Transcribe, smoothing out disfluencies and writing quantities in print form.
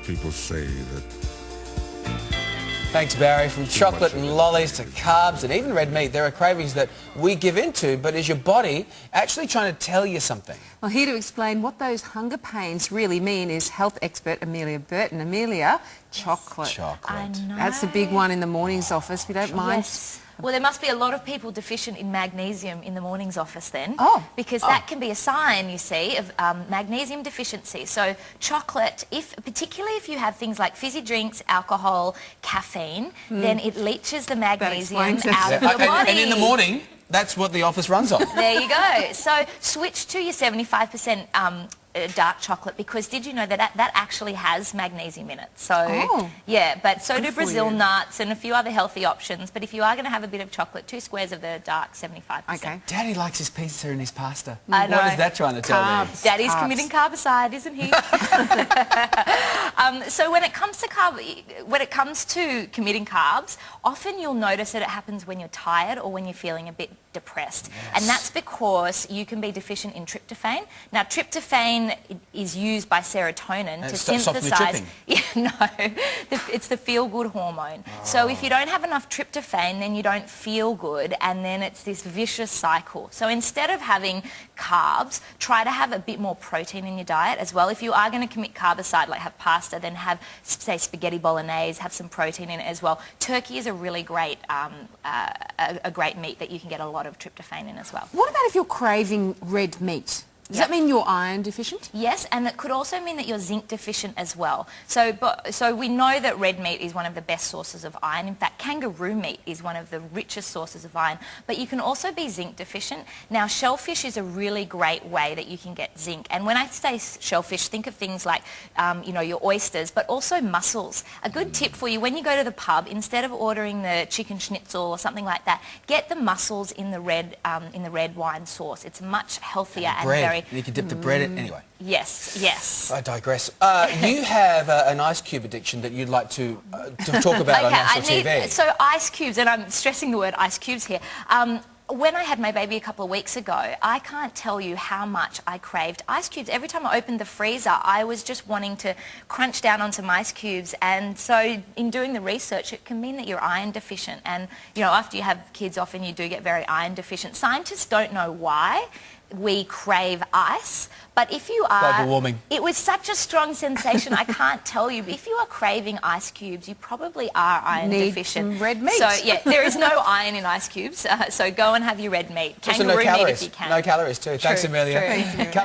people say that... Thanks, Barry. From chocolate and lollies to carbs and even red meat, there are cravings that we give into, but is your body actually trying to tell you something? Well, here to explain what those hunger pains really mean is health expert Amelia Burton. Amelia, chocolate. Chocolate. I know. That's the big one in the mornings office. We don't mind. Yes. Well, there must be a lot of people deficient in magnesium in the mornings office then. Oh. Because that can be a sign, you see, of magnesium deficiency. So chocolate, particularly if you have things like fizzy drinks, alcohol, caffeine, then it leaches the magnesium out of your body. And in the morning, that's what the office runs on. There you go. So switch to your 75% dark chocolate, because did you know that that actually has magnesium in it? So yeah, but so do Brazil nuts and a few other healthy options. But if you are going to have a bit of chocolate, 2 squares of the dark 75%. Okay. Daddy likes his pizza and his pasta. I know. What is that trying to tell me? Daddy's committing carbicide, isn't he? So when it comes to committing carbs, often you'll notice that it happens when you're tired or when you're feeling a bit depressed. Yes. And that's because you can be deficient in tryptophan. Now, tryptophan is used by serotonin to synthesize. Yeah, no, it's the feel-good hormone. So if you don't have enough tryptophan, then you don't feel good, and then it's this vicious cycle. So instead of having carbs, try to have a bit more protein in your diet as well. If you are going to commit carbicide, like have pasta, then have, say, spaghetti bolognese, have some protein in it as well. Turkey is a really great, a great meat that you can get a lot of tryptophan in as well. What about if you're craving red meat? Does that mean you're iron deficient? Yes, and it could also mean that you're zinc deficient as well. So we know that red meat is one of the best sources of iron. In fact, kangaroo meat is one of the richest sources of iron. But you can also be zinc deficient. Now, shellfish is a really great way that you can get zinc. And when I say shellfish, think of things like, you know, your oysters, but also mussels. A good tip for you, when you go to the pub, instead of ordering the chicken schnitzel or something like that, get the mussels in the red wine sauce. It's much healthier and very... You can dip the bread in anyway. Yes, yes. I digress. You have an ice cube addiction that you'd like to talk about on national TV. So ice cubes, and I'm stressing the word ice cubes here. When I had my baby a couple of weeks ago, I can't tell you how much I craved ice cubes. Every time I opened the freezer, I was just wanting to crunch down on some ice cubes. And so in doing the research, it can mean that you're iron deficient. And, you know, after you have kids, often you do get very iron deficient. Scientists don't know why we crave ice, but if you are... Global warming. It was such a strong sensation, I can't tell you. If you are craving ice cubes, you probably are iron deficient. Some red meat. So, yeah, there is no iron in ice cubes, so go and have your red meat. Also Kangaroo no calories. meat if you can. No calories too. Thanks, Amelia. True.